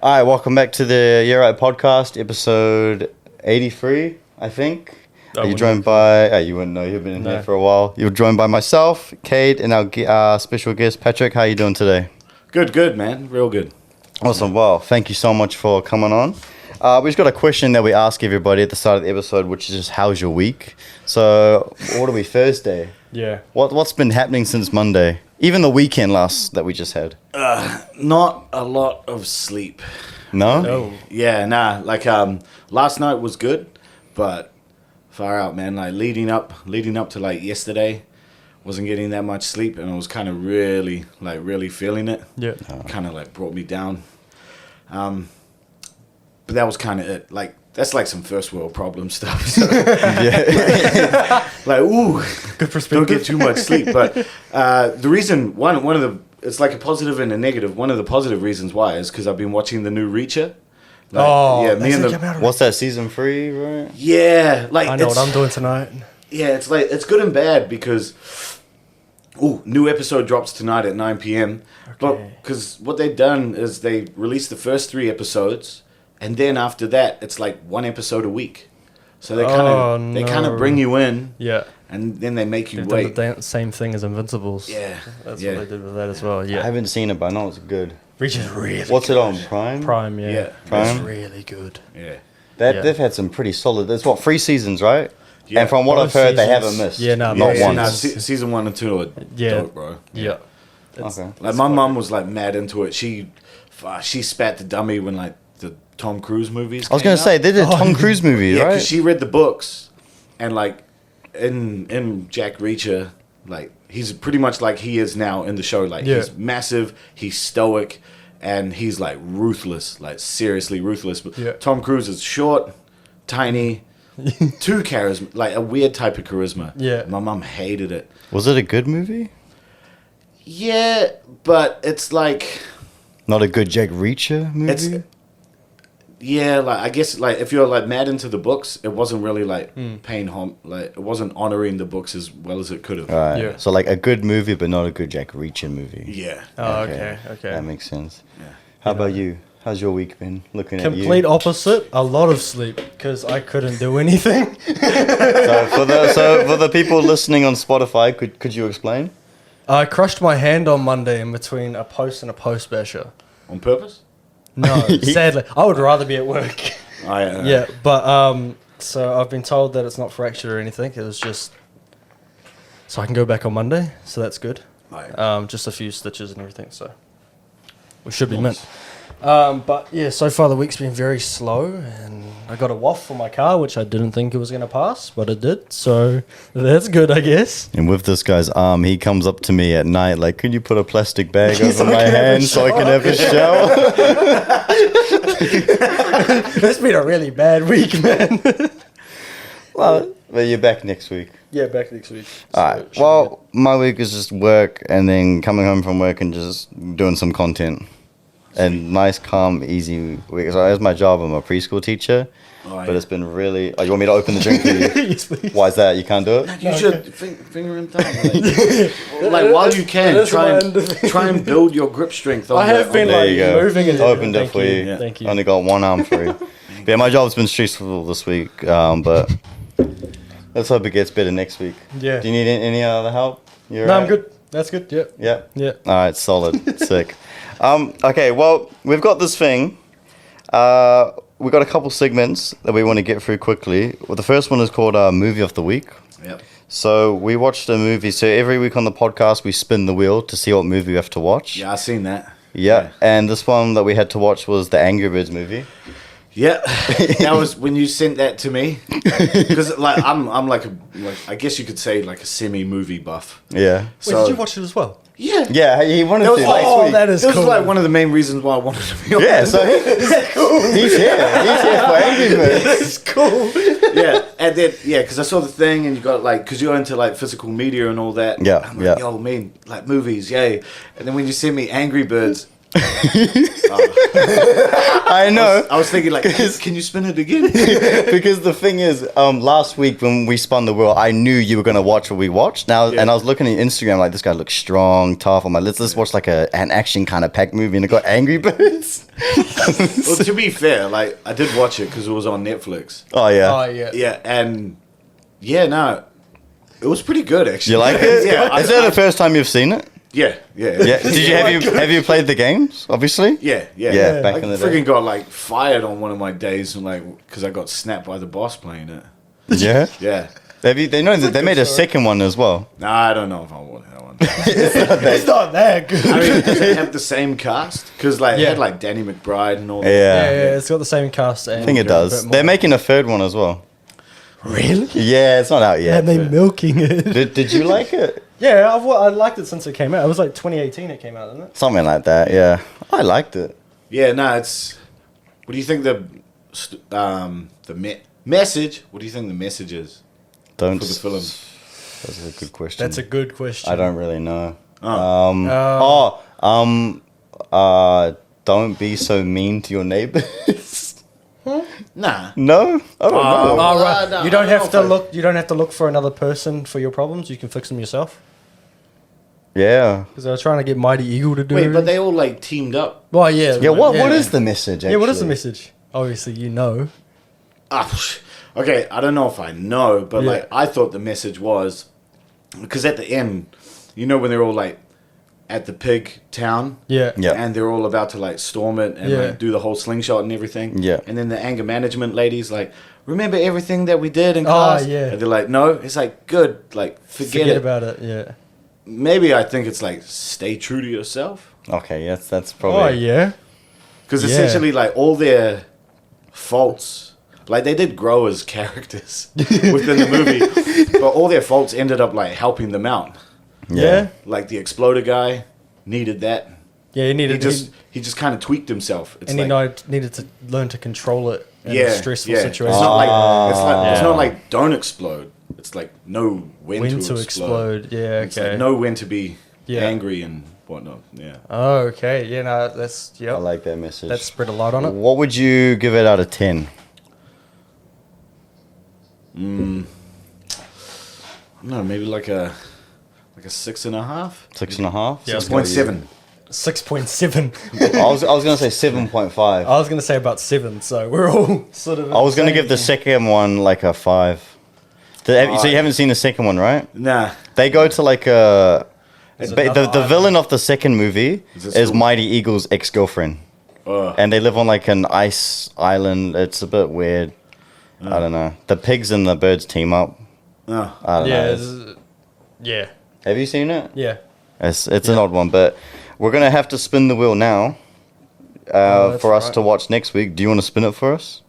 All right, welcome back to the YeahAlright podcast, episode 83, I think. You're joined by, you wouldn't know, you've been in here for a while. You're joined by myself, Cade, and our special guest, Patrick. How you doing today? Good, man. Real good. Awesome. Well, thank you so much for coming on. We just got a question that we ask everybody at the start of the episode, which is just, how's your week? So, what are we, Thursday? Yeah. What's been happening since Monday? Even the weekend that we just had. Not a lot of sleep. No? No. Yeah, nah. Like last night was good, but far out, man. Like leading up to like yesterday, wasn't getting that much sleep, and I was kind of really feeling it. Yeah. Kind of like brought me down. But that was kind of it. Like that's like some first world problem stuff. So. Yeah. Like, ooh, Good perspective. don't get too much sleep. But the reason, one of the, it's like a positive and a negative. One of the positive reasons why is because I've been watching the new Reacher. Like, yeah, me and the, What's that, season 3, right? yeah, like I know what I'm doing tonight. Yeah, it's like it's good and bad because, new episode drops tonight at 9 p.m. But because what they've done is they released the first 3 episodes, and then after that it's like 1 episode a week. So they kind of bring you in, Yeah. and then they make you They've wait. done the same thing as Invincibles. Yeah, That's yeah. what they did with that as well. I Yeah. haven't seen it, but I know it's good. Reach is really What's good. it on, Prime? Prime, yeah. Yeah. Prime? It's really good. Yeah. Yeah. They've had some pretty solid. It's 3 seasons, right? Yeah. And from what Both I've heard, they seasons. haven't missed. Yeah, no, not both once. Nah, seasons. season 1 and 2 are Yeah. dope, bro. Yeah. Okay. Like my mum was like mad into it. She spat the dummy when like the Tom Cruise movies. I was going to say, they did a Tom Cruise movie, yeah, right? because she read the books, and like in Jack Reacher, like he's pretty much like he is now in the show. Like he's massive, he's stoic, and he's like ruthless, like seriously ruthless. But Yeah. Tom Cruise is short, tiny, too charisma, like a weird type of charisma. Yeah. My mum hated it. Was it a good movie? Yeah, but it's like. Not a good Jack Reacher movie? Yeah, like I guess like if you're like mad into the books, it wasn't really like paying like it wasn't honoring the books as well as it could have. Right. Yeah. So like a good movie, but not a good Jack Reacher movie. Yeah. Oh, okay. That makes sense. Yeah. How about you? How's your week been? Looking Complete at you. opposite. A lot of sleep because I couldn't do anything. So for the people listening on Spotify, could you explain? I crushed my hand on Monday in between a post and a post basher. On purpose? No, sadly, I would rather be at work. Yeah, but so I've been told that it's not fractured or anything. It was just so I can go back on Monday. So that's good. Just a few stitches and everything. So we should be mint. But yeah, so far the week's been very slow, and I got a waft for my car, which I didn't think it was going to pass, but it did. So that's good, I guess. And with this guy's arm, he comes up to me at night like, "Could you put a plastic bag over my hand so I can have a shower?" It's been a really bad week, man. Well, but you're back next week. Yeah, back next week. All right. Well, my week is just work and then coming home from work and just doing some content. And nice, calm, easy week. So that's my job. I'm a preschool teacher. But it's been really... Oh, you want me to open the drink for you? Yes, please. Why is that? You can't do it? You should finger and thumb. Like while you can, try and build your grip strength. I have been There you like go. moving and Opened it Thank for you. Thank you. Only got one arm free. But yeah, my job's been stressful this week. But let's hope it gets better next week. Yeah. Do you need any other help? No, I'm good. That's good. Yep. Yeah. Yeah. All right, solid. Sick. Okay, well, we've got this thing. We've got a couple segments that we want to get through quickly. Well, the first one is called Movie of the Week. Yep. So we watched a movie. So every week on the podcast, we spin the wheel to see what movie we have to watch. Yeah, I seen that. Yeah. And this one that we had to watch was the Angry Birds movie. Yeah, that was when you sent that to me. Because like I'm like I guess you could say like a semi movie buff. Yeah. Wait, So did you watch it as well? yeah. Yeah, he wanted That to was next like- week. that is This cool. was like one of the main reasons why I wanted to be on. Yeah, so he's here. He's here for Angry Birds. That's cool. Yeah, and then because I saw the thing and you got like because you're into like physical media and all that. Yeah, I'm like, yeah. yo, man, like movies, yay. And then when you send me Angry Birds, I I know. I was thinking like, can you spin it again? Because the thing is, last week when we spun the wheel, I knew you were gonna watch what we watched. Now, and I was looking at Instagram like, this guy looks strong, tough. I'm like, let's watch like an action kind of pack movie, and it got Angry Birds. Well, to be fair, like I did watch it because it was on Netflix. Oh yeah. Oh yeah. Yeah, and no, it was pretty good actually. You like it? Yeah. Is that the first time you've seen it? Yeah. Yeah. Have you played the games? Obviously. Yeah. Back I in the day. freaking got like fired on one of my days, like because I got snapped by the boss playing it. Yeah. Yeah. They know that they made a second one as well. Nah, I don't know if I want that one. It's not that good. I mean, does it have the same cast? Because like it had like Danny McBride and all that. Yeah. It's got the same cast. I think it does. They're making a third one as well. Really? Yeah, it's not out yet. And they're milking it. Did you like it? Yeah, I liked it since it came out. It was like 2018 it came out, didn't it? Something like that. Yeah, I liked it. Yeah, no, it's. What do you think message? What do you think the message is Don't for the film? That's a good question. That's a good question. I don't really know. Oh. Don't be so mean to your neighbors. Nah. No, I don't know. Oh, right. No, you don't I have don't to know look. You don't have to look for another person for your problems. You can fix them yourself. Yeah. Because I was trying to get Mighty Eagle to do. Wait, but they all like teamed up. Well, yeah. Yeah. What is the message? Actually? Yeah. What is the message? Obviously, you know. Okay, I don't know if I know, but Yeah. like I thought the message was because at the end, you know, when they're all like at the pig town, Yeah. Yeah. and they're all about to like storm it and Yeah. like do the whole slingshot and everything, Yeah. and then the anger management lady's like, remember everything that we did in class? yeah. And they're like, no. It's like, good, like forget it. about it. Yeah. Maybe I think it's like stay true to yourself, Okay. Yes, that's Oh probably. yeah. because Yeah. essentially like all their faults, like they did grow as characters within the movie, but all their faults ended up like helping them out. Yeah. Like the exploder guy needed that. Yeah. He needed. He just kind of tweaked himself. It's and like, he needed to learn to control it in yeah, a stressful yeah. situation. It's not like it's Yeah. not like don't explode. It's like know when when to explode. Yeah. It's Okay. like know when to be Yeah. angry and whatnot. Yeah. Oh, okay. Yeah. No. That's I yeah. like that message. That spread a lot on it. What would you give it out of 10? No, maybe like a 6.5. 6.5. Yeah, 6.7. 6.7. I was gonna say 7.5. I was gonna say about 7. So we're all sort of. I was gonna same. give the second one like a 5. So you haven't seen the second one, right? Nah. They go to like a. Is it The another villain of the second movie Is it is still- Mighty Eagle's ex-girlfriend. And they live on like an ice island. It's a bit weird. I don't know. The pigs and the birds team up. Oh. I don't Yeah. know. Yeah. Have you seen it? Yeah. It's an odd one, but we're gonna have to spin the wheel now that's for us right. to watch next week. Do you want to spin it for us?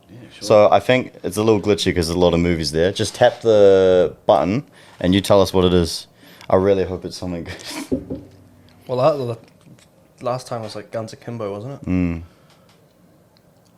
Yeah, sure. So I think it's a little glitchy because there's a lot of movies there. Just tap the button and you tell us what it is. I really hope it's something good. Well, last time was like Guns Akimbo, wasn't it?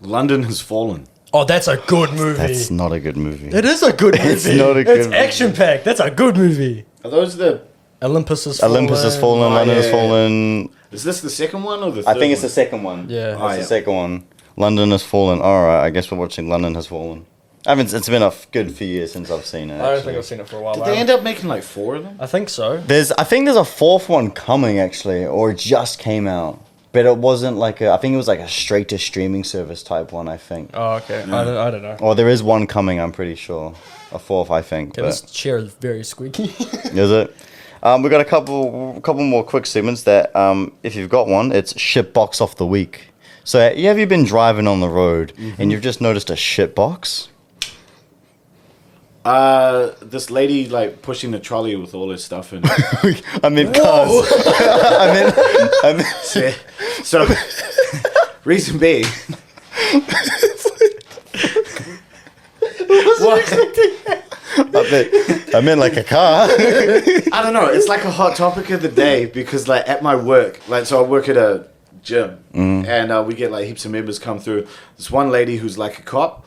London Has Fallen. Oh, that's a good movie. That's not a good movie. It is a good movie. It's not a good It's movie. action packed. That's a good movie. Are those the? Olympus has fallen. Olympus has fallen. Oh, London has yeah. fallen. Is this the second one or the? I third think it's the one? second one. Yeah. It's Oh, the yeah. second one. London has fallen. All right, I guess we're watching London has fallen. It's been a good few years since I've seen it. I don't actually. think I've seen it for a while. Did they end up making like 4 of them? I think so. I think there's a fourth one coming actually, or it just came out. But it wasn't like I think it was like a straight to streaming service type one. I think. Oh, okay. I don't know. Or there is one coming. I'm pretty sure. A fourth, I think. Okay, this chair is very squeaky. Is it? We've got a couple more quick segments that, if you've got one, it's shit box of the week. So have you been driving on the road and you've just noticed a shit box? This lady like pushing the trolley with all her stuff in. I mean, cars. I mean, So, reason being. I meant like a car. I don't know. It's like a hot topic of the day because, like, at my work, like, so I work at a gym, and we get like heaps of members come through. This one lady who's like a cop.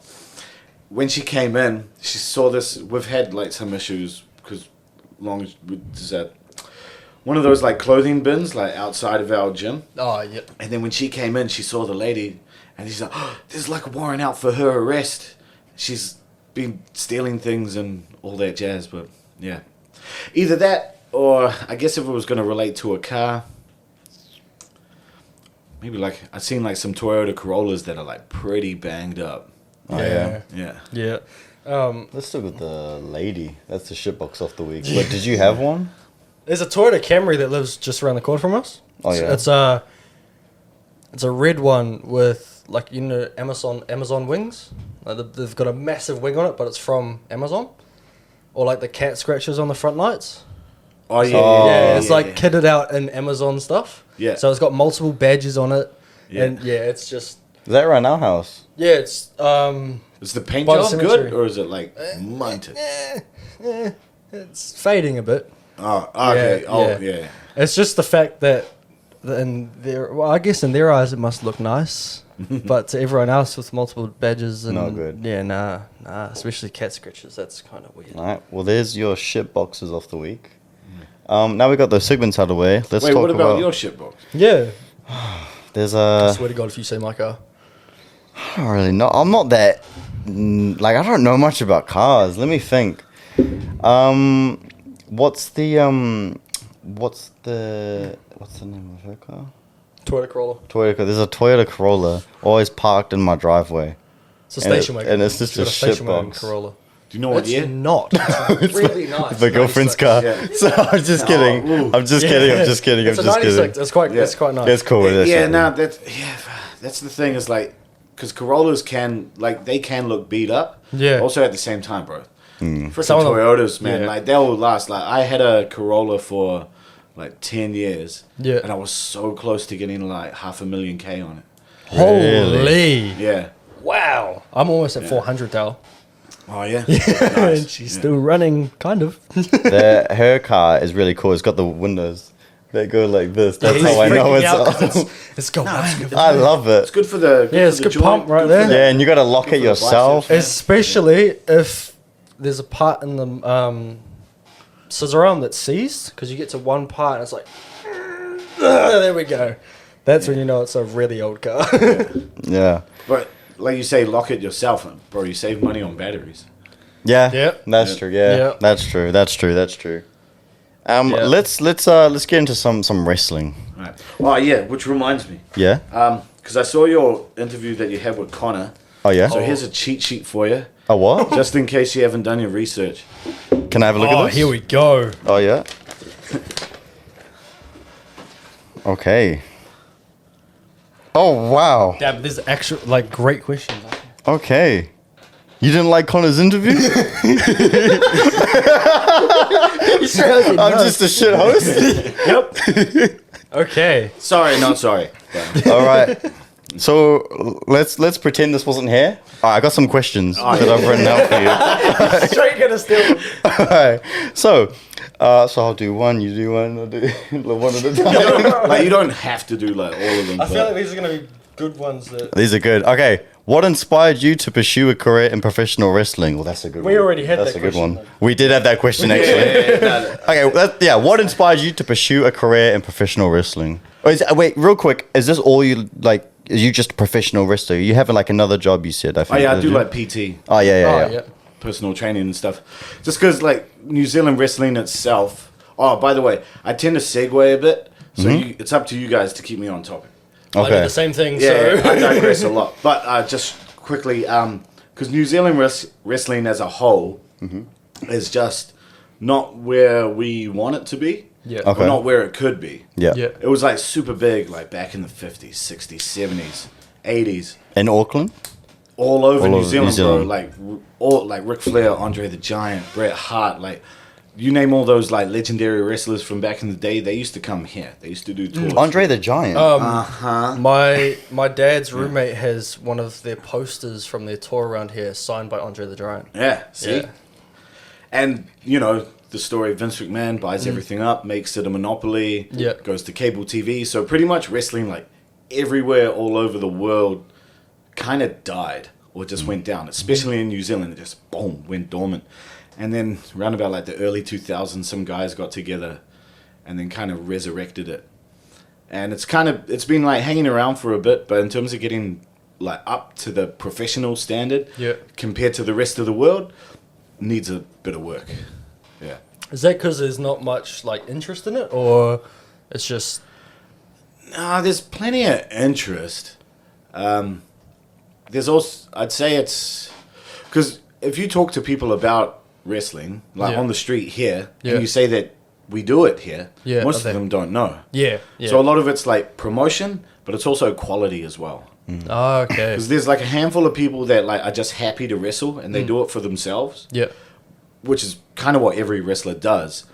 When she came in, she saw this. We've had like some issues because one of those like clothing bins like outside of our gym. Oh, yep. And then when she came in, she saw the lady, and she's like, oh, "There's like a warrant out for her arrest. She's been stealing things and all that jazz." But yeah, either that, or I guess if it was going to relate to a car, maybe like I've seen like some Toyota Corollas that are like pretty banged up. Oh, yeah. Yeah. Let's start with the lady. That's the shitbox off the week. But did you have one? There's a Toyota Camry that lives just around the corner from us. Oh, yeah. It's a red one with, like, you know, Amazon wings. Like they've got a massive wing on it, but it's from Amazon. Or like the cat scratches on the front lights. Oh yeah, Yeah, it's like kitted out in Amazon stuff. Yeah. So it's got multiple badges on it. Yeah. And yeah, it's just... Is that around our house? Yeah, it's... Is the paint by the job cemetery. good, or is it like munted? It's fading a bit. Oh, okay. Yeah. Yeah. It's just the fact that I guess in their eyes it must look nice, but to everyone else with multiple badges and No good. Yeah, nah, especially cat scratches. That's kind of weird. All right. Well, there's your shit boxes off the week. Now we got those segments out of the way. Let's Wait, talk what about about your shitbox? Yeah. There's I swear to God, if you say my car. I don't really know. I'm not that like I don't know much about cars. Let me think. What's the name of her car? Toyota Corolla. There's a Toyota Corolla always parked in my driveway. It's a station wagon. And it's just a station wagon shitbox. Corolla. Do you know what It's year? not. It's really nice. My girlfriend's car. Yeah. So I'm just kidding. ooh. I'm just kidding. I'm just kidding. I'm It's a just 96. kidding. It's quite nice. It's cool. It is. Yeah, no, that's the thing is like, because Corollas they can look beat up. Yeah. Also at the same time, bro. Freaking Some of them- Toyotas, man, yeah. like they'll last. Like I had a Corolla for like 10 years. Yeah. And I was so close to getting like $500,000 on it. Holy. Yeah. Wow. I'm almost at 400 Dal. Oh yeah. And Nice. she's still running, kind of. Her car is really cool. It's got the windows that go like this. That's He's how I know freaking out 'cause it's. it's going. I love it. It's good for the. Yeah, it's for the good pump right good there. for the- Yeah, and you got to lock Good it for the yourself. biceps. Especially if there's a part in the scissor arm that's seized, because you get to one part and it's like, there we go. That's when you know it's a really old car. Yeah. But like you say, lock it yourself, bro. You save money on batteries. Yeah. Yep. That's true. Yeah. Yep. That's true. That's true. That's true. Yeah. Let's get into some wrestling. Right. Oh yeah, which reminds me, Yeah. because I saw your interview that you had with Connor. Oh yeah. So here's a cheat sheet for you, Oh what? just in case you haven't done your research. Can I have a look at this? Here we go. Oh yeah. Okay. Oh wow. Yeah, but there's actual great questions. Okay. You didn't like Connor's interview? I'm just a shit host. Yep. Okay. Sorry, not sorry. All right. So let's pretend this wasn't here. All right, I got some questions that I've written out for you. Straight gonna steal. All right. So I'll do one. You do one. I'll do one at a time. Like you don't have to do like all of them. I feel but- like these are gonna be good ones. That These are good. Okay. What inspired you to pursue a career in professional wrestling? Well, that's a good one. We already had That's that a good question, one. We did have that question, actually. Okay, what inspired you to pursue a career in professional wrestling? Wait, real quick, is this all you like? Is you just a professional wrestler? You have like another job? You said. I Oh think. yeah, I did do you? like PT, Oh yeah. personal training and stuff. Just because like New Zealand wrestling itself. Oh, by the way, I tend to segue a bit, so it's up to you guys to keep me on topic. I did Okay. the same thing. Yeah, so I digress a lot. But just quickly, because New Zealand wrestling as a whole is just not where we want it to be. Yeah. Okay. Or not where it could be. Yeah. Yeah. It was like super big, like back in the 50s, 60s, 70s, 80s. In Auckland. All over New over Zealand, New bro. Zealand. Like Ric Flair, Andre the Giant, Bret Hart, like you name all those like legendary wrestlers from back in the day. They used to come here. They used to do tours. Andre the Giant. My dad's roommate has one of their posters from their tour around here signed by Andre the Giant. Yeah, see? Yeah. And, you know, the story of Vince McMahon buys everything up, makes it a monopoly, Yeah. goes to cable TV. So pretty much wrestling, like, everywhere all over the world kind of died or just went down. Especially in New Zealand, it just, boom, went dormant. And then around about, like, the early 2000s, some guys got together and then kind of resurrected it. And it's been like hanging around for a bit, but in terms of getting like up to the professional standard compared to the rest of the world, needs a bit of work. Yeah. Is that because there's not much like interest in it, or it's just... Nah, there's plenty of interest. There's also, I'd say it's... Because if you talk to people about wrestling, like on the street here, and you say that we do it here, most of them don't know. Yeah. So a lot of it's like promotion, but it's also quality as well. Oh, okay. Because there's like a handful of people that like are just happy to wrestle and they do it for themselves. Yeah. Which is kind of what every wrestler does.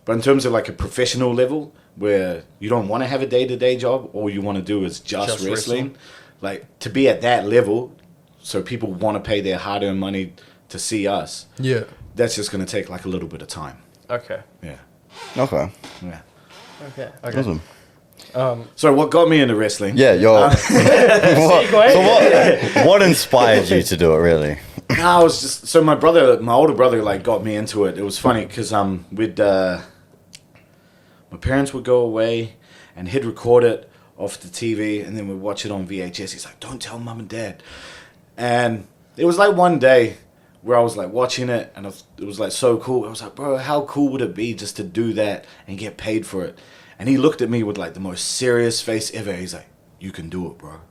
But in terms of like a professional level, where you don't want to have a day-to-day job, all you want to do is just wrestling. Like, to be at that level, so people want to pay their hard-earned money to see us. Yeah. That's just going to take like a little bit of time. Okay. Yeah. Okay. Yeah. Okay. Awesome. So what got me into wrestling? Yeah, what inspired you to do it, really? I was just... So my older brother, like, got me into it. It was funny, because my parents would go away, and he'd record it off the TV, and then we'd watch it on VHS. He's like, don't tell mum and dad. And it was like one day where I was like watching it, and it was like so cool. I was like, bro, how cool would it be just to do that and get paid for it? And he looked at me with like the most serious face ever. He's like, you can do it, bro.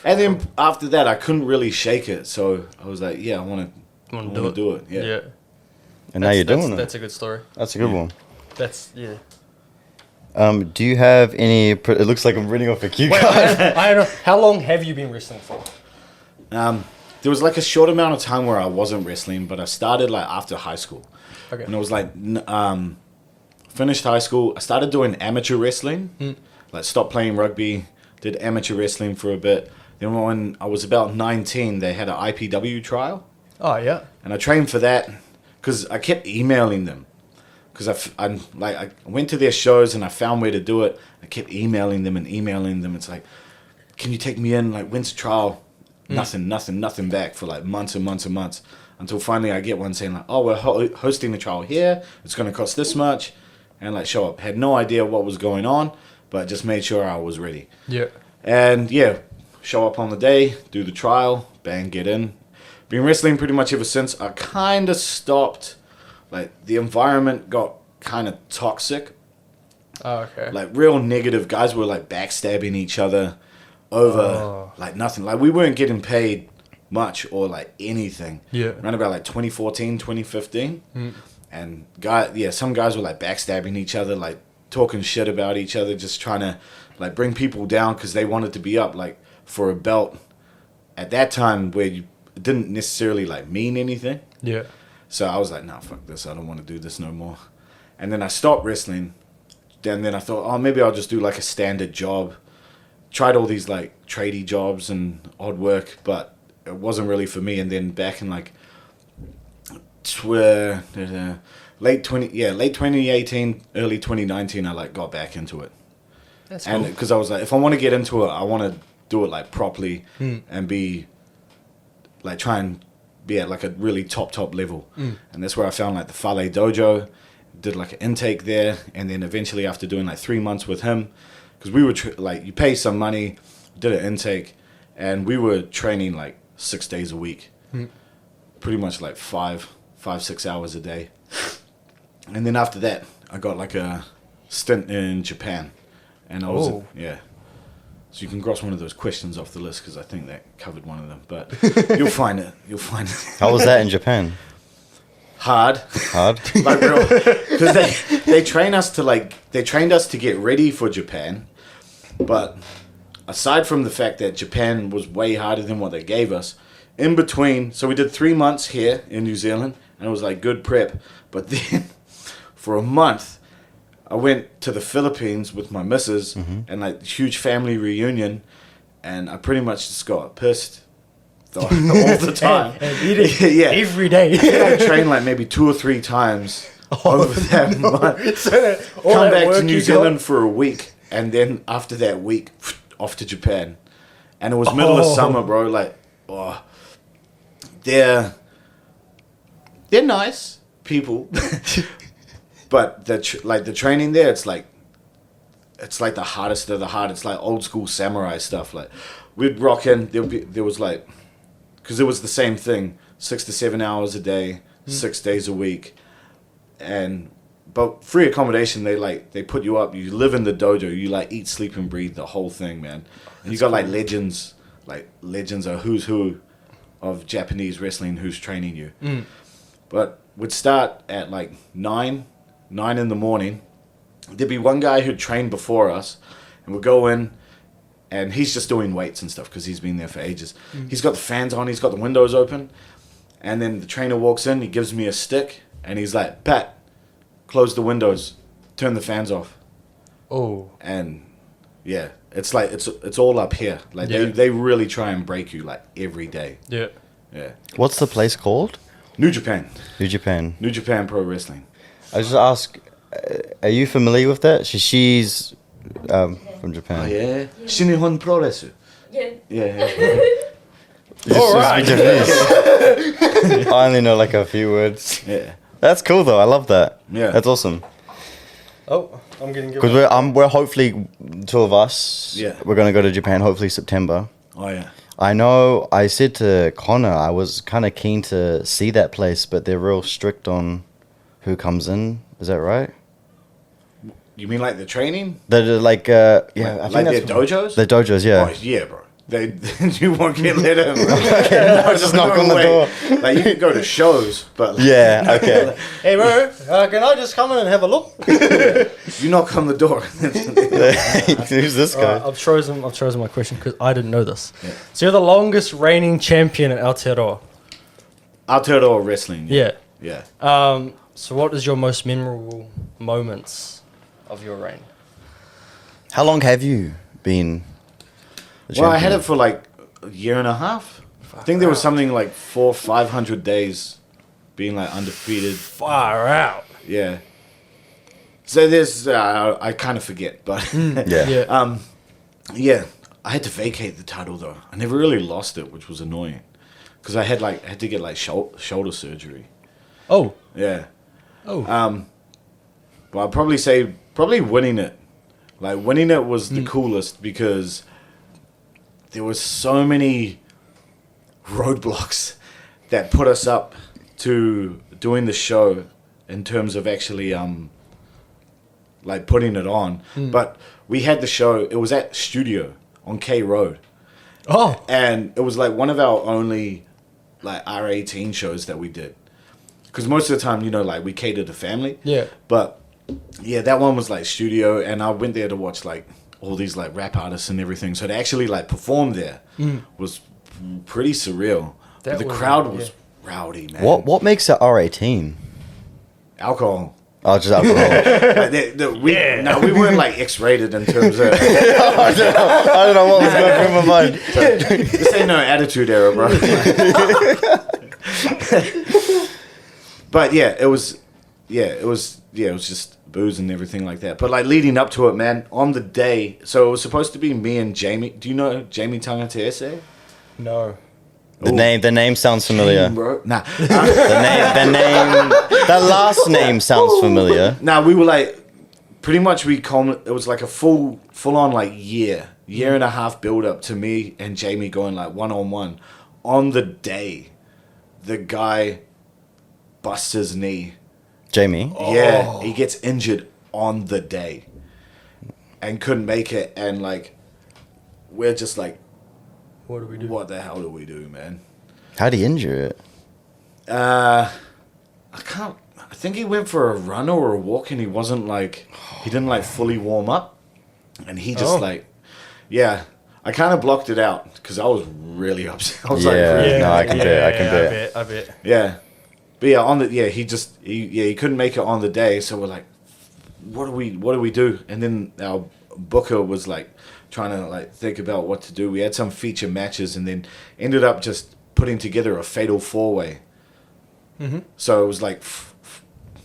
And then after that, I couldn't really shake it. So I was like, yeah, I want to do it. Yeah. And now you're doing it. That's a good story. That's a good one. That's, do you have any... It looks like I'm reading off a cue card. I don't know. How long have you been wrestling for? There was like a short amount of time where I wasn't wrestling, but I started like after high school. Okay. And it was like... finished high school, I started doing amateur wrestling. Like, stopped playing rugby, did amateur wrestling for a bit. Then when I was about 19, they had an IPW trial. Oh, yeah. And I trained for that because I kept emailing them. Because I went to their shows and I found where to do it. I kept emailing them. It's like, can you take me in? Like, when's the trial? Nothing back for like months and months and months. Until finally I get one saying like, oh, we're hosting the trial here. It's going to cost this much. And like, show up. Had no idea what was going on, but just made sure I was ready. Yeah. And yeah, show up on the day, do the trial, bang, get in. Been wrestling pretty much ever since. I kind of stopped. Like, the environment got kind of toxic. Oh, okay. Like, real negative. Guys were like backstabbing each other over like nothing. Like, we weren't getting paid much or like anything. Yeah. Around about like 2014, 2015. And some guys were like backstabbing each other, like talking shit about each other, just trying to like bring people down because they wanted to be up like for a belt at that time where it didn't necessarily like mean anything. Yeah. So I was like, nah, fuck this. I don't want to do this no more. And then I stopped wrestling. And then I thought, oh, maybe I'll just do like a standard job. Tried all these like tradie jobs and odd work, but it wasn't really for me. And then back in like late 2018, early 2019, I like got back into it. That's and cool. because I was like, if I want to get into it, I want to do it like properly and be like try and be at like a really top level. And that's where I found like the Fale Dojo, did like an intake there, and then eventually after doing like 3 months with him, because we were like, you pay some money, did an intake, and we were training like 6 days a week, pretty much like 5-6 hours a day. And then after that, I got like a stint in Japan, and I was so you can cross one of those questions off the list because I think that covered one of them, but you'll find it. How was that in Japan? Hard like real, because they trained us to get ready for Japan, but aside from the fact that Japan was way harder than what they gave us, in between, so we did 3 months here in New Zealand, and it was like good prep, but then for a month I went to the Philippines with my missus and like huge family reunion, and I pretty much just got pissed all the time and eating every day. I trained like maybe 2 or 3 times over that month. So come back to New Zealand for a week, and then after that week, off to Japan. And it was middle of summer, bro. Like, they're nice people, But the training there, it's like the hardest of the hard. It's like old school samurai stuff. Like we'd rock in. There was like, because it was the same thing, 6 to 7 hours a day, 6 days a week, but free accommodation. They put you up. You live in the dojo. You like eat, sleep, and breathe the whole thing, man. And you got like legends of who's who of Japanese wrestling who's training you. But we'd start at like 9 in the morning. There'd be one guy who'd trained before us, and we'd go in, and he's just doing weights and stuff because he's been there for ages. He's got the fans on, he's got the windows open, and then the trainer walks in, he gives me a stick, and he's like, Pat, close the windows, turn the fans off. Oh. And yeah, it's like, it's all up here. Like they really try and break you like every day. Yeah. Yeah. What's the place called? New Japan. New Japan. New Japan Pro Wrestling. I just ask, are you familiar with that? She's from Japan. Oh yeah. Shinihon Pro Wrestling. Yeah. Yeah. All right. I only know like a few words. Yeah. That's cool though. I love that. Yeah. That's awesome. Oh, I'm getting good. Because we're hopefully, two of us. Yeah. We're gonna go to Japan hopefully September. Oh yeah. I know. I said to Connor I was kind of keen to see that place, but they're real strict on who comes in. Is that right? You mean like the training? They're like yeah, I like their dojos. The dojos, yeah. Oh yeah, bro. You won't get let in. No, just knock on the door. Like you can go to shows, but like, yeah, okay. Hey bro, can I just come in and have a look? You knock on the door. Who's this guy? I've chosen my question because I didn't know this. Yeah. So you're the longest reigning champion in Aotearoa. Aotearoa wrestling. Yeah. Yeah. So what is your most memorable moments of your reign? How long have you been? Well, I had it for like a year and a half. I think there was something like 400-500 days being like undefeated. Far out. Yeah. So there's I kind of forget, but yeah. Yeah. I had to vacate the title though. I never really lost it, which was annoying, because I had to get like shoulder surgery. Oh. Yeah. Oh. Well, I'd probably say winning it. Like winning it was the coolest because there was so many roadblocks that put us up to doing the show in terms of actually like putting it on. But we had the show, it was at Studio on K Road. Oh. And it was like one of our only like R18 shows that we did. Because most of the time, like we cater to family. Yeah. But yeah, that one was like Studio, and I went there to watch like all these like rap artists and everything. So to actually like perform there was pretty surreal. But the crowd was rowdy, man. What makes it R18? Alcohol. Oh, just alcohol. No, we weren't like X-rated in terms of. I don't know what was going through my mind. So, this ain't no attitude era, bro. But it was just booze and everything like that. But like leading up to it, man, on the day, so it was supposed to be me and Jamie. Do you know Jamie Tangateese? No. The name sounds familiar. Bro. Nah. The last name sounds familiar. Nah, we were like, pretty much it was like a full on like year and a half build up to me and Jamie going like one-on-one. On the day, the guy busts his knee. Jamie? Yeah, he gets injured on the day and couldn't make it, and like we're just like, what do we do? What the hell do we do, man? How'd he injure it? I think he went for a run or a walk, and he didn't like fully warm up, and he just I kind of blocked it out because I was really upset. I was I can bet. I bet. Yeah. But he couldn't make it on the day, so we're like, what do we do? And then our booker was like trying to like think about what to do. We had some feature matches, and then ended up just putting together a fatal 4-way. Mm-hmm. So it was like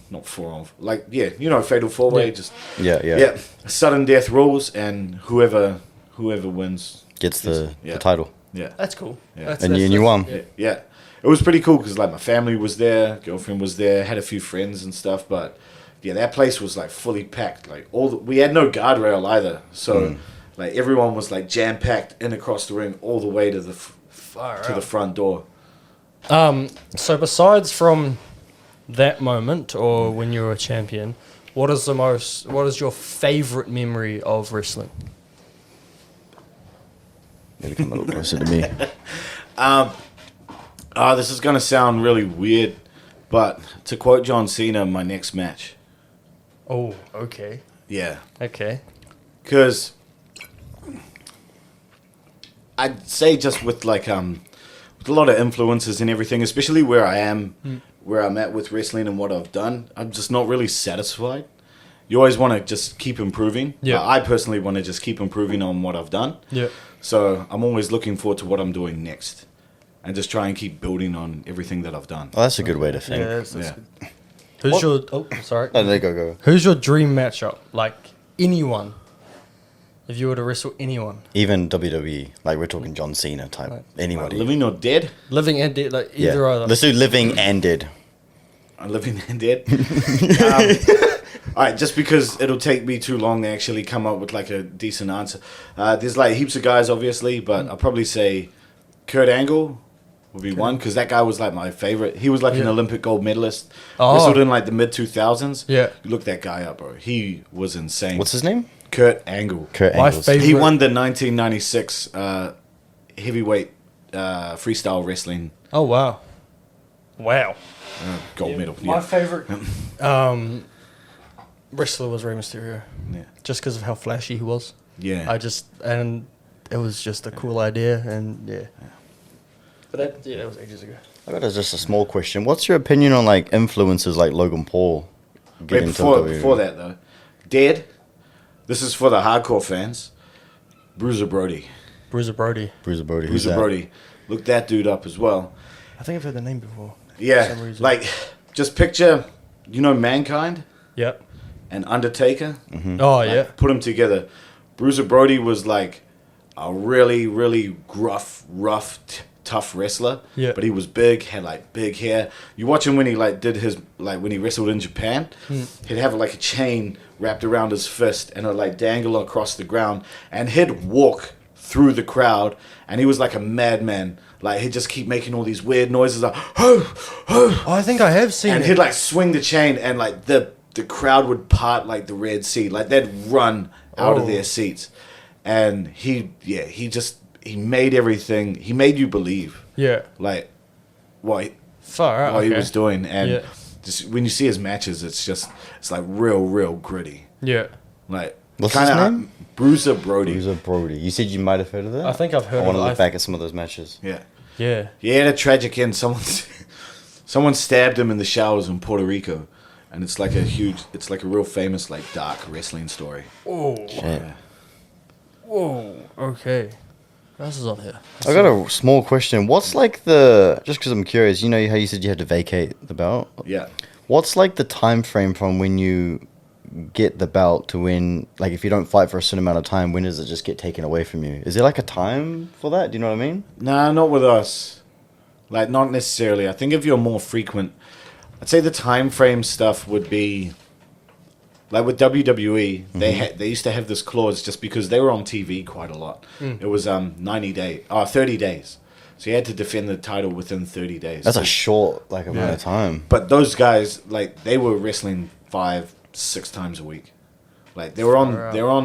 not 4 on, like fatal 4-way. Yeah. Sudden death rules, and whoever wins gets the title. Yeah, that's cool. Yeah, and you won. Yeah. It was pretty cool because like my family was there, girlfriend was there, had a few friends and stuff, but yeah, that place was like fully packed. Like we had no guardrail either, so like everyone was like jam packed in across the ring all the way to the the front door. So besides from that moment or when you were a champion, what is your favorite memory of wrestling? Maybe come a little closer to me. This is gonna sound really weird, but to quote John Cena, my next match. Oh, okay. Yeah. Okay. Because I'd say just with like with a lot of influences and everything, especially where I am, where I'm at with wrestling and what I've done, I'm just not really satisfied. You always want to just keep improving. Yeah. I personally want to just keep improving on what I've done. Yeah. So I'm always looking forward to what I'm doing next, and just try and keep building on everything that I've done. Oh, that's a good way to think. Yeah, that's Yeah. good. Who's your... Oh, sorry. No, there you go. Who's your dream matchup? Like, anyone. If you were to wrestle anyone. Even WWE. Like, we're talking John Cena type. Right. Anybody. Living or dead? Living and dead, like, either either. Let's do living and dead. Living and dead. All right, just because it'll take me too long to actually come up with like a decent answer. There's like heaps of guys, obviously, but I'll probably say Kurt Angle would be one, because that guy was like my favorite. He was like an Olympic gold medalist. Wrestled in like the mid 2000s. Yeah. Look that guy up, bro. He was insane. What's his name? Kurt Angle. Kurt My Angle. favorite- He won the 1996 heavyweight freestyle wrestling Oh, wow. Wow. gold medal. My Yeah. favorite wrestler was Rey Mysterio. Yeah. Just because of how flashy he was. Yeah. And it was just a cool idea, and yeah. But that was ages ago. I got just a small question. What's your opinion on like influencers like Logan Paul Wait, getting before that though, dead. This is for the hardcore fans. Bruiser Brody. Bruiser Brody. Bruiser Brody? Who's Bruiser that? Brody. Look that dude up as well. I think I've heard the name before. For Yeah, some reason. like just picture, Mankind Yep. and Undertaker. Oh, yeah. Put them together. Bruiser Brody was like a really, really rough, tough wrestler. Yeah. But he was big, had like big hair. You watch him when he like did his when he wrestled in Japan. He'd have like a chain wrapped around his fist and it'd like dangle across the ground, and he'd walk through the crowd, and he was like a madman. Like he'd just keep making all these weird noises like Oh, I think I have seen and it. he'd like swing the chain, and like the crowd would part like the Red Sea. Like they'd run out of their seats. And he made everything. He made you believe Yeah. like what Far out. he was doing. And Yeah. just when you see his matches, it's like real gritty. Yeah. Like What's his name? Bruiser Brody. Bruiser Brody. You said you might have heard of that? I think I've heard I want to of it. look back at some of those matches. Yeah. Yeah. He had a tragic end. Someone stabbed him in the showers in Puerto Rico, and it's like a real famous like dark wrestling story. Oh. Shit. Whoa. Okay. What else is on here? I got a small question. What's like just because I'm curious, you know how you said you had to vacate the belt? Yeah. What's like the time frame from when you get the belt to when, like if you don't fight for a certain amount of time, when does it just get taken away from you? Is there like a time for that? Do you know what I mean? Nah, not with us. Like, not necessarily. I think if you're more frequent, I'd say the time frame stuff would be like with WWE. They used to have this clause just because they were on TV quite a lot. It was 30 days. So you had to defend the title within 30 days. That's a short amount of time. But those guys, like, they were wrestling 5-6 times a week. Like they were on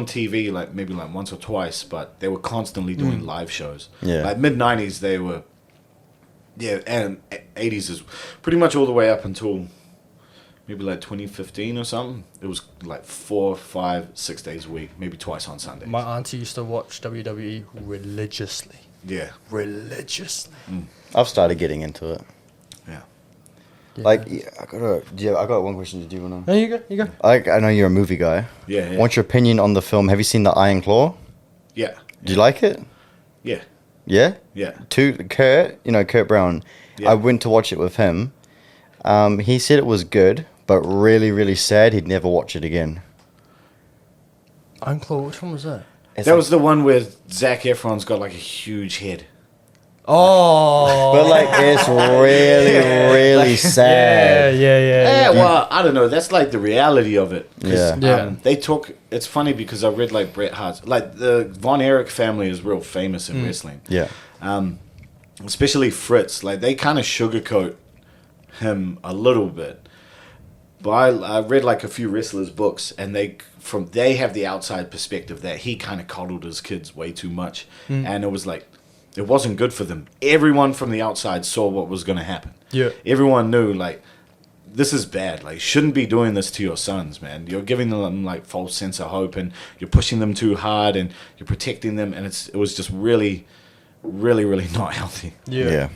TV like maybe like once or twice, but they were constantly doing live shows. Yeah. Like mid-90s they were. Yeah, and 80s is pretty much all the way up until maybe like 2015 or something. It was like 4, 5, 6 days a week, maybe twice on Sundays. My auntie used to watch WWE religiously. Yeah. Religiously. I've started getting into it. Yeah. Yeah. Like, I got one question. Did you wanna? There you go. You go. I know you're a movie guy. Yeah. What's your opinion on the film? Have you seen The Iron Claw? Yeah. Do you like it? Yeah. Yeah? Yeah. Kurt Brown. Yeah. I went to watch it with him. He said it was good, but really, really sad he'd never watch it again. Unclaw, which one was that? It's That like- was the one where Zac Efron's got like a huge head. Oh. But like it's really sad. Yeah. Well, I don't know. That's like the reality of it. Yeah. They talk. It's funny because I read like Bret Hart's, like the Von Erich family is real famous in wrestling. Yeah. Especially Fritz. Like they kind of sugarcoat him a little bit. But I read like a few wrestlers' books, and they have the outside perspective that he kind of coddled his kids way too much, and it was like it wasn't good for them. Everyone from the outside saw what was going to happen. Yeah, everyone knew like this is bad. Like shouldn't be doing this to your sons, man. You're giving them like false sense of hope, and you're pushing them too hard, and you're protecting them, and it was just really, really, really not healthy. Yeah.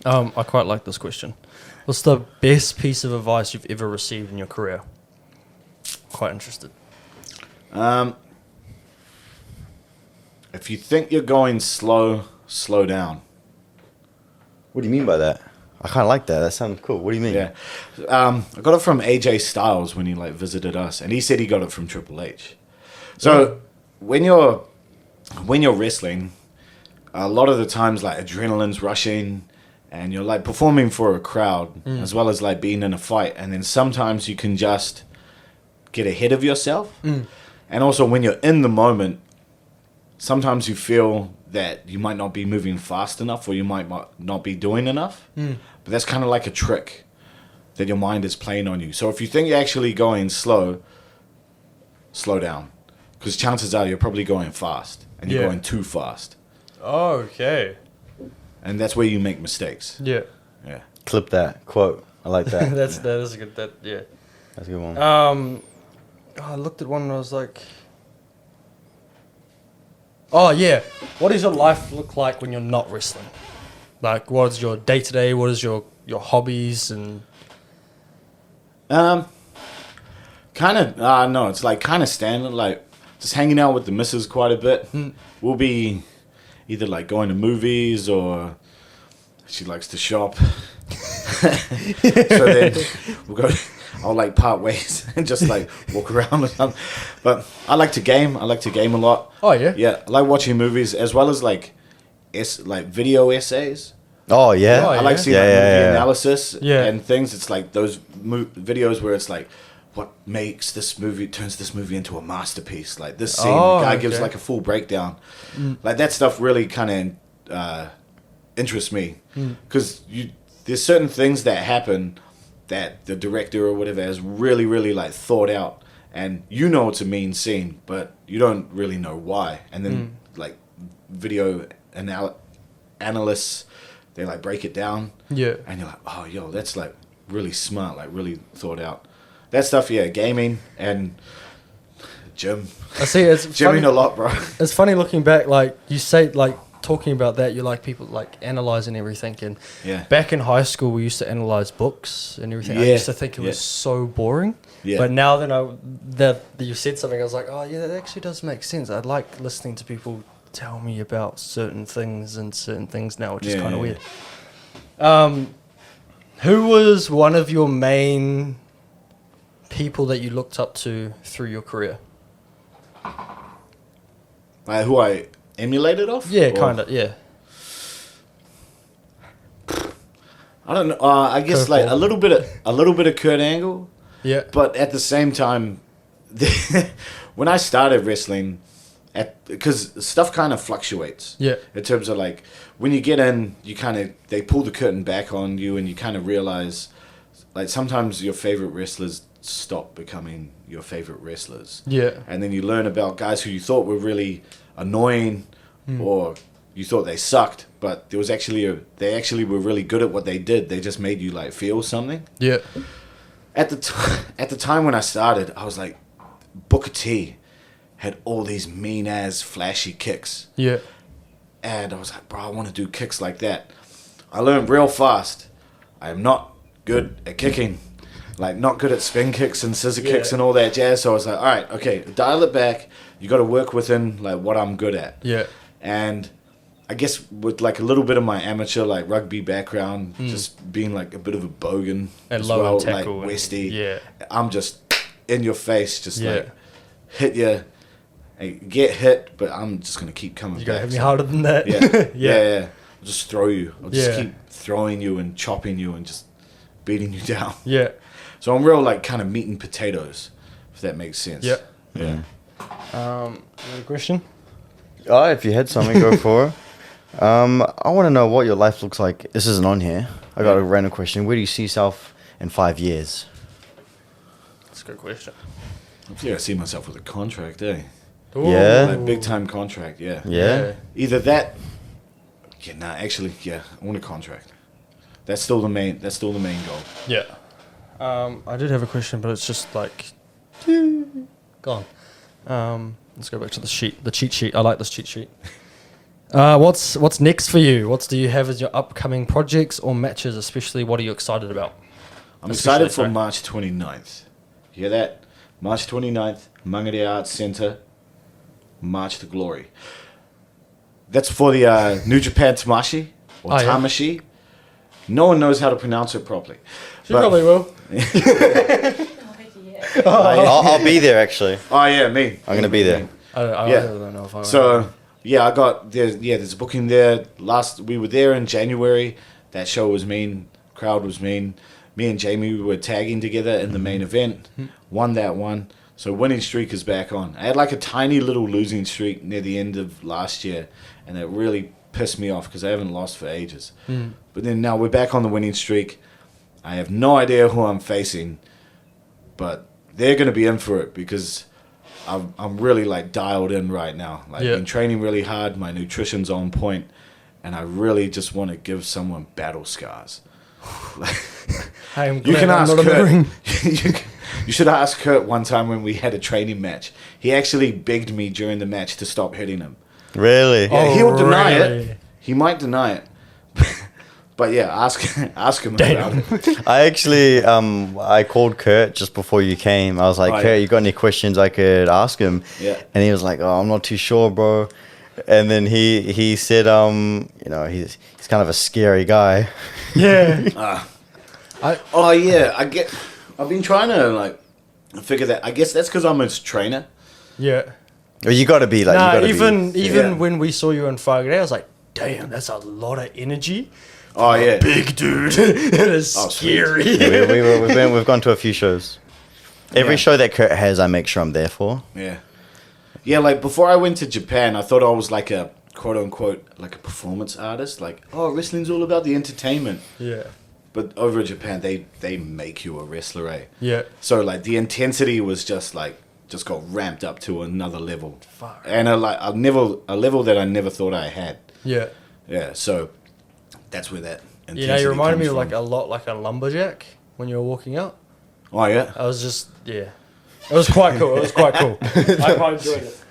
I quite like this question. What's the best piece of advice you've ever received in your career? Quite interested. If you think you're going slow, slow down. What do you mean by that? I kind of like that. That sounds cool. What do you mean? Yeah. I got it from AJ Styles when he like visited us, and he said he got it from Triple H. So when you're wrestling, a lot of the times like adrenaline's rushing, and you're like performing for a crowd as well as like being in a fight, and then sometimes you can just get ahead of yourself. And also when you're in the moment, sometimes you feel that you might not be moving fast enough, or you might not be doing enough. But that's kind of like a trick that your mind is playing on you. So if you think you're actually going slow, slow down, because chances are you're probably going fast, and you're going too fast. Oh, okay. And that's where you make mistakes. Yeah. Clip that quote. I like that. That is a good. That's a good one. I looked at one and I was like, oh yeah, what does your life look like when you're not wrestling? Like, what is your day to day? What is your hobbies and? Kind of. No, it's like kind of standard. Like just hanging out with the missus quite a bit. We'll be either like going to movies, or she likes to shop. So then we'll go. I'll like part ways and just like walk around or something. But I like to game. I like to game a lot. Oh yeah. Yeah, I like watching movies as well as like video essays. Oh yeah. I like seeing movie analysis and things. It's like those videos where it's like, what makes this movie, turns this movie into a masterpiece. Like this scene, the guy gives like a full breakdown. Like that stuff really kind of interests me, because there's certain things that happen that the director or whatever has really, really like thought out, and you know it's a mean scene, but you don't really know why. And then like video analysts, they like break it down. Yeah. And you're like, oh, yo, that's like really smart, like really thought out. That stuff, gaming and gym. I see. It's gymming a lot, bro. It's funny looking back. Like you say, like talking about that, you like people like analyzing everything. And back in high school, we used to analyze books and everything. I used to think it was so boring. Yeah. But now that you said something, I was like, oh yeah, that actually does make sense. I like listening to people tell me about certain things now, which is kind of weird. Who was one of your main people that you looked up to through your career? Who I emulated off? Yeah, kind of, yeah. I don't know. I guess like a little bit of Kurt Angle. Yeah. But at the same time, when I started wrestling, because stuff kind of fluctuates. Yeah. In terms of like when you get in, they pull the curtain back on you, and you kind of realize, like sometimes your favorite wrestlers stop becoming your favorite wrestlers. Yeah. And then you learn about guys who you thought were really annoying, or you thought they sucked, but there was they actually were really good at what they did. They just made you like feel something. Yeah. At the time when I started, I was like, Booker T had all these mean ass flashy kicks. Yeah. And I was like, bro, I want to do kicks like that. I learned real fast, I am not good at kicking. Like, not good at spin kicks and scissor kicks and all that jazz. So I was like, all right, okay, dial it back. You got to work within, like, what I'm good at. Yeah. And I guess with, like, a little bit of my amateur, like, rugby background, just being, like, a bit of a bogan and as well, like, Westie. Yeah. I'm just in your face, just, like, hit you. Get hit, but I'm just going to keep coming back. You got to hit me harder than that. Yeah. Yeah. just throw you. I'll just Yeah. keep throwing you and chopping you and just beating you down. Yeah. So I'm real like kind of meat and potatoes, if that makes sense. Yeah. Yeah. Another question? Oh, if you had something, go for it. I want to know what your life looks like. This isn't on here. I got a random question. Where do you see yourself in 5 years? That's a good question. Hopefully I see myself with a contract, eh? Ooh. Yeah. Like big time contract, yeah. Yeah. Either that. Yeah, nah, actually, yeah, I want a contract. That's still the main goal. Yeah. I did have a question, but it's just like gone. Let's go back to the cheat sheet. I like this cheat sheet. What's next for you? What do you have as your upcoming projects or matches? Especially, what are you excited about? I'm excited for March 29th. You hear that? March 29th, Mangere Arts Centre, March to Glory. That's for the New Japan Tamashi, or Tamashi. No one knows how to pronounce it properly. She probably will. I'll be there, actually. Oh, yeah, me. I'm going to be there. I don't know if I So, yeah, there's a booking there. We were there in January. That show was mean. Crowd was mean. Me and Jamie were tagging together in the main event. Won that one. So winning streak is back on. I had like a tiny little losing streak near the end of last year, and it really pissed me off because I haven't lost for ages. But then now we're back on the winning streak. I have no idea who I'm facing, but they're going to be in for it because I'm really like dialed in right now. Like been training really hard. My nutrition's on point, and I really just want to give someone battle scars. I'm You can glad I'm ask not in the Kurt. ring. You should ask Kurt one time when we had a training match. He actually begged me during the match to stop hitting him. Really? Yeah, he'll deny really? it. He might deny it. But yeah, ask him about it. I actually, I called Kurt just before you came. I was like, Kurt, you got any questions I could ask him? Yeah. And he was like, oh, I'm not too sure, bro. And then he said, he's kind of a scary guy. Yeah. I've been trying to like figure that. I guess that's because I'm his trainer. Yeah. Well, you got to be like, even when we saw you in Whakarea, I was like, damn, that's a lot of energy. Oh yeah, Big dude. It is scary. Yeah, we've gone to a few shows. Every show that Kurt has, I make sure I'm there for. Yeah. Yeah, like before I went to Japan, I thought I was like a quote unquote like a performance artist. Like, oh, wrestling's all about the entertainment. Yeah. But over in Japan, they make you a wrestler, eh? Yeah. So like the intensity was just got ramped up to another level. Fuck. And a level that I never thought I had. Yeah. Yeah. So that's where that. You reminded me of comes like from. a lot like a lumberjack when you were walking out. Oh yeah. I was just it was quite cool. I quite enjoyed it.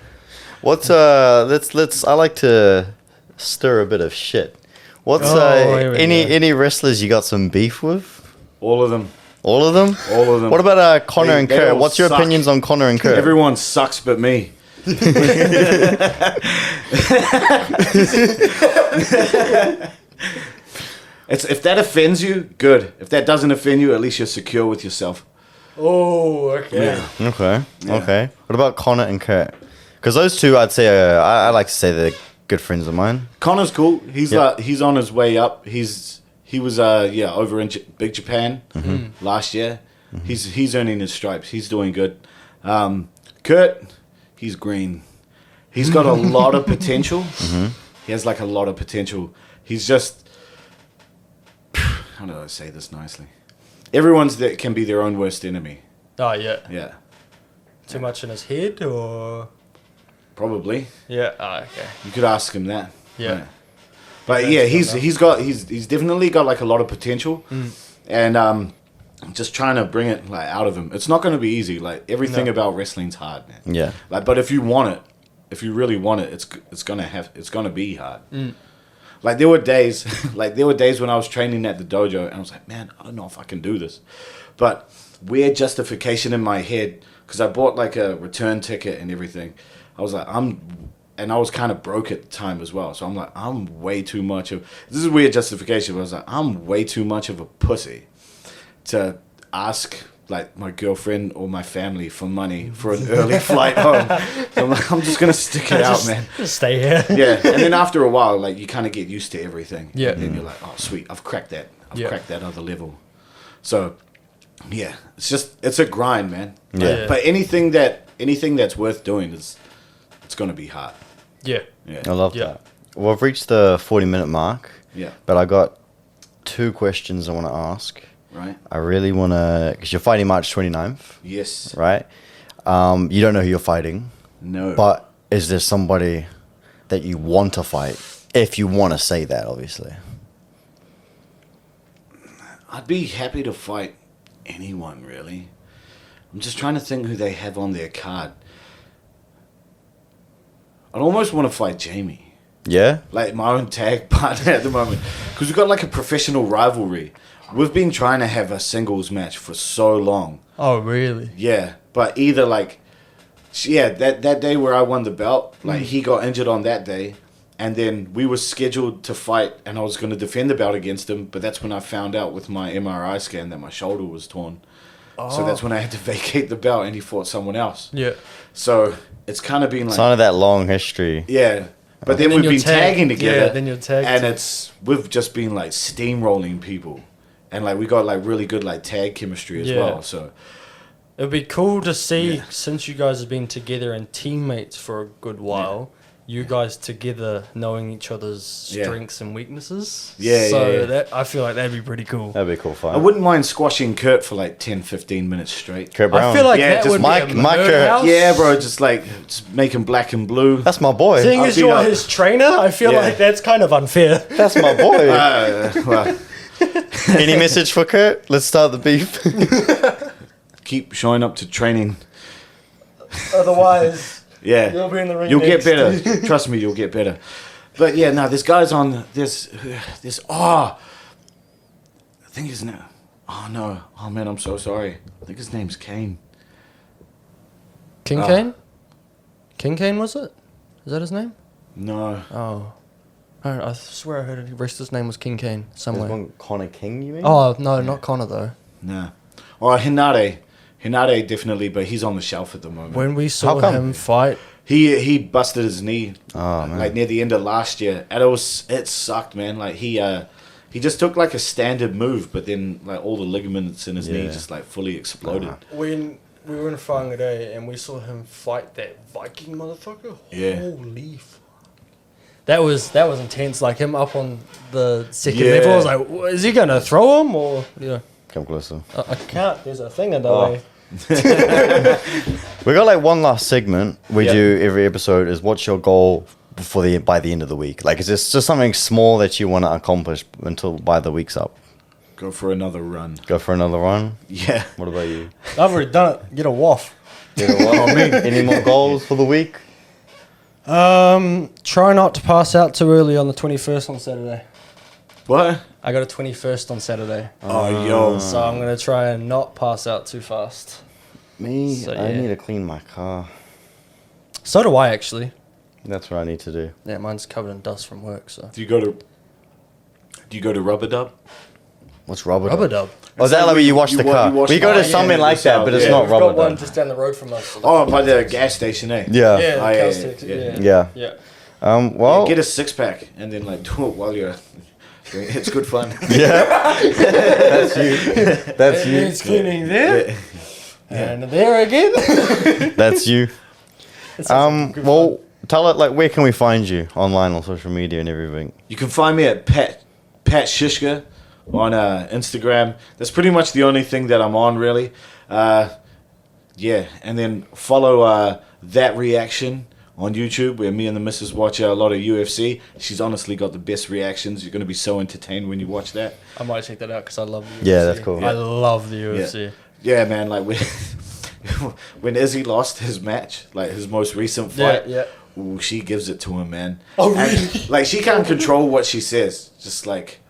What's let's I like to stir a bit of shit. What's any wrestlers you got some beef with? All of them. All of them? All of them. What about Connor and they Kurt? all What's your suck. opinions on Connor and Kurt? Everyone sucks but me. If that offends you, good. If that doesn't offend you, at least you're secure with yourself. Oh, okay. Yeah. Okay. Yeah. Okay. What about Connor and Kurt? Because those two, I'd say, I like to say they're good friends of mine. Connor's cool. He's he's on his way up. He was over in Big Japan last year. He's earning his stripes. He's doing good. Kurt, he's green. He's got a lot of potential. He has like a lot of potential. He's just, how do I say this nicely? Everyone's that can be their own worst enemy. Oh yeah. Yeah, Too much in his head or probably. yeah. Oh, okay. You could ask him that. Yeah. But yeah, he's definitely got like a lot of potential, and just trying to bring it like out of him. It's not going to be easy. Like everything about wrestling's hard, man. Yeah. Like, but if you want it, if you really want it, it's gonna be hard. Like there were days when I was training at the dojo, and I was like, man, I don't know if I can do this. But weird justification in my head because I bought like a return ticket and everything. I was like, and I was kind of broke at the time as well. So I'm like, I'm way too much of... This is weird justification, but I was like, I'm way too much of a pussy to ask like my girlfriend or my family for money for an early flight home. So I'm like, I'm just gonna stick it out, man. Just stay here. Yeah, and then after a while, like you kind of get used to everything. Yeah. And then you're like, oh sweet, I've cracked that. I've cracked that other level. So, yeah, it's a grind, man. Yeah. But anything that's worth doing it's gonna be hard. Yeah. Yeah. I love that. Well, I've reached the 40-minute mark. Yeah. But I got 2 questions I want to ask. Right. I really want to, because you're fighting March 29th. Yes. Right? You don't know who you're fighting. No. But is there somebody that you want to fight? If you want to say that, obviously. I'd be happy to fight anyone, really. I'm just trying to think who they have on their card. I'd almost want to fight Jamie. Yeah? Like my own tag partner at the moment. Because we've got like a professional rivalry. We've been trying to have a singles match for so long. Oh, really? Yeah. But either like... Yeah, that day where I won the belt, like he got injured on that day. And then we were scheduled to fight and I was going to defend the belt against him. But that's when I found out with my MRI scan that my shoulder was torn. Oh. So that's when I had to vacate the belt and he fought someone else. Yeah. So it's kind of been like... It's not that long history. Yeah. But then we've been tagging together. Yeah, then you're tagged. And we've just been like steamrolling people. And like we got like really good like tag chemistry as well. So it'd be cool to see, since you guys have been together and teammates for a good while, you guys together knowing each other's strengths and weaknesses. That I feel like that'd be pretty cool. That'd be a cool fight. I wouldn't mind squashing Kurt for like 10-15 minutes straight. Kurt Brown. I feel like that just would Mike- be a Mike murder house. Yeah, bro, just make him black and blue. That's my boy. Seeing as you're his trainer, I feel like that's kind of unfair. That's my boy. Well, Any message for Kurt? Let's start the beef. keep showing up to training. Otherwise, Yeah. you'll be in the ring. You'll get next. better. Trust me, you'll get better. But yeah, no, this guy's on this. I think his name. Oh no. Oh man, I'm so sorry. I think his name's Kane. King Kane? King Kane, was it? Is that his name? No. Oh. I swear I heard the rest of his name was King Kane somewhere. There's one Connor King, you mean? Oh, no, not Connor, though. No. Or Hinade. Hinade definitely, but he's on the shelf at the moment. When we saw How come? him fight... He busted his knee man. like near the end of last year, and it sucked, man. Like he just took like a standard move, but then like all the ligaments in his knee just like fully exploded. When we were in Whangarei and we saw him fight that Viking motherfucker, holy fuck. That was intense. Like him up on the second level, I was like, is he gonna throw him or Come closer. I can't. There's a thing in the way. We got like one last segment we do every episode is what's your goal by the end of the week? Like is this just something small that you want to accomplish by the week's up? Go for another run. Go for another run? Yeah. What about you? I've already done it. Get a waff. Any more goals for the week? Try not to pass out too early on the 21st on Saturday. What? I got a 21st on Saturday. Oh, yo. So I'm going to try and not pass out too fast. Me? So, I need to clean my car. So do I, actually. That's what I need to do. Yeah, mine's covered in dust from work, so. Do you go to Rubber Dub? What's Rubber Rubber Dub? Dub. Oh, is that like where you wash the car? We go to something like that, but it's not We've got Rubber one Dub. just down the road from us. Oh, by the gas station, eh? Yeah. Yeah, Oh, Yeah. Well, get a 6-pack and then like do it while you're. It's good fun. yeah. That's you. That's you. It's cleaning there. And there again. That's you. Well, tell it like where can we find you online on social media and everything? You can find me at Pat Schischka on Instagram. That's pretty much the only thing that I'm on, really. And then follow That Reaction on YouTube, where me and the missus watch a lot of UFC. She's honestly got the best reactions. You're going to be so entertained when you watch that. I might check that out because I love the UFC. Yeah, that's cool. I love the UFC. Yeah, man. Like when Izzy lost his match, like his most recent fight, ooh, she gives it to him, man. Oh, really? And, like she can't control what she says. Just like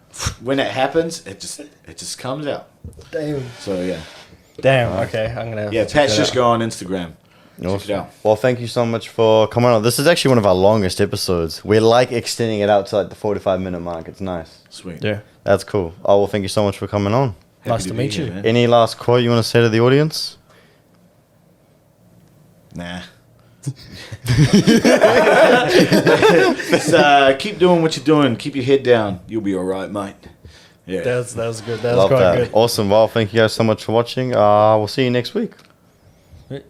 when it happens, it just comes out. Damn. So yeah. Damn. Okay, I'm gonna. Pat Schischka on Instagram. Awesome. Check it out. Well, thank you so much for coming on. This is actually one of our longest episodes. We like extending it out to like the 45-minute mark. It's nice. Sweet. Yeah. That's cool. Oh, well, thank you so much for coming on. Nice to meet you. Man. Any last quote you want to say to the audience? Nah. Keep doing what you're doing. Keep your head down. You'll be all right, mate. Yeah. That was good. That was Love quite that. good. Awesome. Well, thank you guys so much for watching. We'll see you next week. Right.